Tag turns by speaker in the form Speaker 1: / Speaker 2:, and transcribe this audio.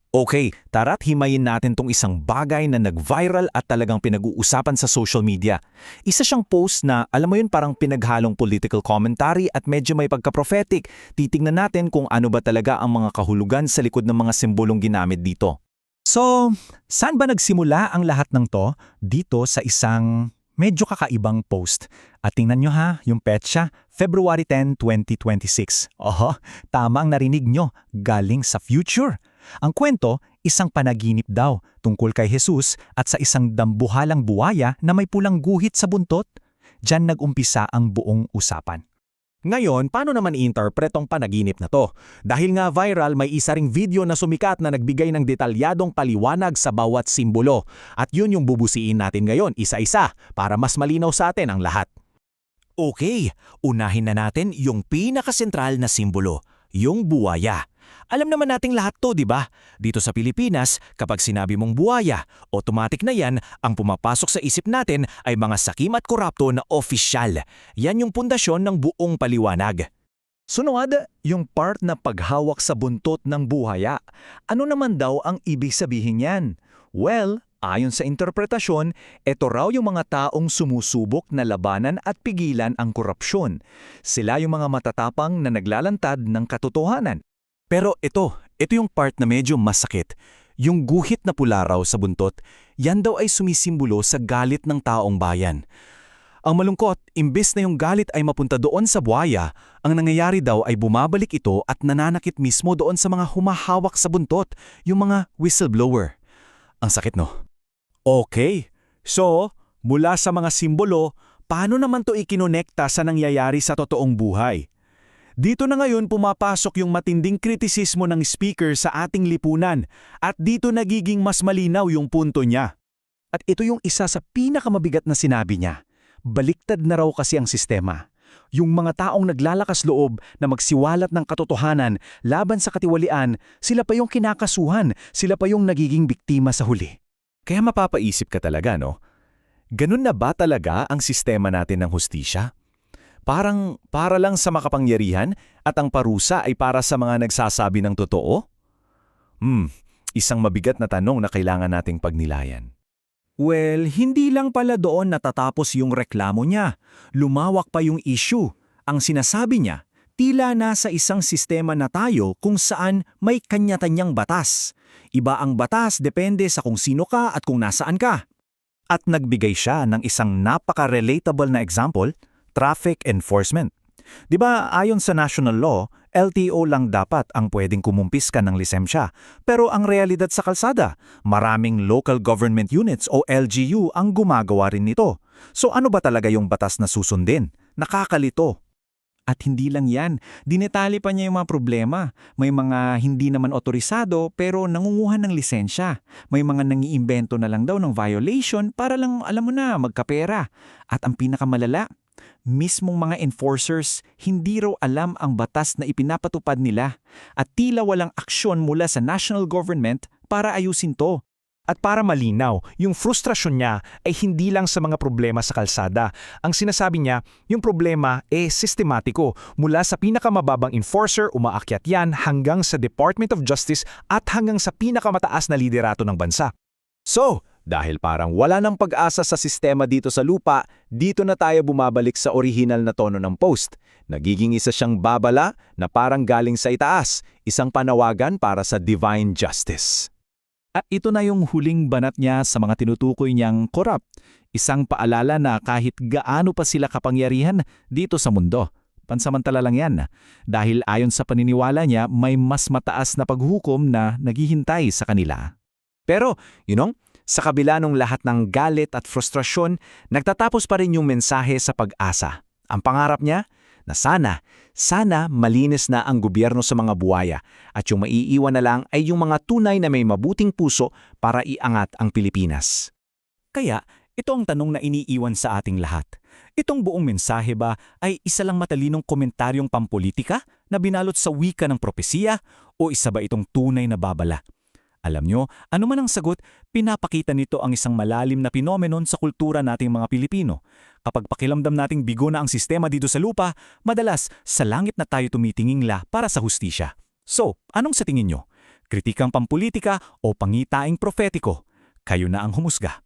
Speaker 1: Okay, tara't himayin natin tong isang bagay na nag-viral at talagang pinag-uusapan sa social media. Isa siyang post na, alam mo yun, parang pinaghalong political commentary at medyo may pagka-prophetic. Titingnan natin kung ano ba talaga ang mga kahulugan sa likod ng mga simbolong ginamit dito.
Speaker 2: So, saan ba nagsimula ang lahat ng to? Dito sa isang medyo kakaibang post. At tingnan nyo ha, yung petsa, February 10, 2026. Oho, tama ang narinig nyo, galing sa future. Ang kwento, isang panaginip daw tungkol kay Jesus at sa isang dambuhalang buwaya na may pulang guhit sa buntot. Diyan nag-umpisa ang buong usapan.
Speaker 1: Ngayon, paano naman i-interpret tong panaginip na to? Dahil nga viral, may isa ring video na sumikat na nagbigay ng detalyadong paliwanag sa bawat simbolo. At yun yung bubusiin natin ngayon, isa-isa, para mas malinaw sa atin ang lahat. Okay, unahin na natin yung pinakasentral na simbolo, yung buwaya. Alam naman nating lahat to, di ba? Dito sa Pilipinas, kapag sinabi mong buwaya, automatic na yan, ang pumapasok sa isip natin ay mga sakim at korapto na opisyal. Yan yung pundasyon ng buong paliwanag.
Speaker 2: Sunod, yung part na paghawak sa buntot ng buhaya. Ano naman daw ang ibig sabihin yan? Well, ayon sa interpretasyon, ito raw yung mga taong sumusubok na labanan at pigilan ang korupsyon. Sila yung mga matatapang na naglalantad ng katotohanan.
Speaker 1: Pero ito yung part na medyo masakit. Yung guhit na pula raw sa buntot, yan daw ay sumisimbolo sa galit ng taong bayan. Ang malungkot, imbes na yung galit ay mapunta doon sa buhaya, ang nangyayari daw ay bumabalik ito at nananakit mismo doon sa mga humahawak sa buntot, yung mga whistleblower. Ang sakit, no? Okay, so mula sa mga simbolo, paano naman to ikinonekta sa nangyayari sa totoong buhay? Dito na ngayon pumapasok yung matinding kritisismo ng speaker sa ating lipunan at dito nagiging mas malinaw yung punto niya.
Speaker 2: At ito yung isa sa pinakamabigat na sinabi niya. Baliktad na raw kasi ang sistema. Yung mga taong naglalakas loob na magsiwalat ng katotohanan laban sa katiwalian, sila pa yung kinakasuhan, sila pa yung nagiging biktima sa huli.
Speaker 1: Kaya mapapaisip ka talaga, no? Ganun na ba talaga ang sistema natin ng hustisya? Parang para lang sa makapangyarihan at ang parusa ay para sa mga nagsasabi ng totoo? Isang mabigat na tanong na kailangan nating pagnilayan.
Speaker 2: Well, hindi lang pala doon natatapos yung reklamo niya. Lumawak pa yung issue. Ang sinasabi niya, tila nasa isang sistema na tayo kung saan may kanya-kanyang batas. Iba ang batas depende sa kung sino ka at kung nasaan ka. At nagbigay siya ng isang napaka-relatable na example, traffic enforcement. 'Di ba ayon sa national law, LTO lang dapat ang pwedeng kumumpiska ng lisensya. Pero ang realidad sa kalsada, maraming local government units o LGU ang gumagawa rin nito. So ano ba talaga yung batas na susundin? Nakakalito. At hindi lang yan, dinetali pa niya yung mga problema. May mga hindi naman otorisado pero nangunguha ng lisensya. May mga nangiimbento na lang daw ng violation para lang alam mo na magkapera. At ang pinakamalala, mismong mga enforcers hindi raw alam ang batas na ipinapatupad nila at tila walang aksyon mula sa national government para ayusin to. At para malinaw, yung frustrasyon niya ay hindi lang sa mga problema sa kalsada. Ang sinasabi niya, yung problema sistematiko. Mula sa pinakamababang enforcer, umaakyat yan hanggang sa Department of Justice at hanggang sa pinakamataas na liderato ng bansa. So, dahil parang wala ng pag-asa sa sistema dito sa lupa, dito na tayo bumabalik sa orihinal na tono ng post. Nagiging isa siyang babala na parang galing sa itaas, isang panawagan para sa divine justice. At ito na yung huling banat niya sa mga tinutukoy niyang korap. Isang paalala na kahit gaano pa sila kapangyarihan dito sa mundo, pansamantala lang yan. Dahil ayon sa paniniwala niya, may mas mataas na paghukom na naghihintay sa kanila. Pero, sa kabila ng lahat ng galit at frustrasyon, nagtatapos pa rin yung mensahe sa pag-asa. Ang pangarap niya, na sana malinis na ang gobyerno sa mga buwaya at yung maiiwan na lang ay yung mga tunay na may mabuting puso para iangat ang Pilipinas. Kaya, ito ang tanong na iniiwan sa ating lahat. Itong buong mensahe ba ay isa lang matalinong komentaryong pampolitika na binalot sa wika ng propesiya o isa ba itong tunay na babala? Alam nyo, ano man ang sagot, pinapakita nito ang isang malalim na phenomenon sa kultura nating mga Pilipino. Kapag pakilamdam nating bigo na ang sistema dito sa lupa, madalas sa langit na tayo tumitingin para sa hustisya. So, anong sa tingin nyo?
Speaker 1: kritikang pampulitika o pangitaing propetiko. Kayo na ang humusga.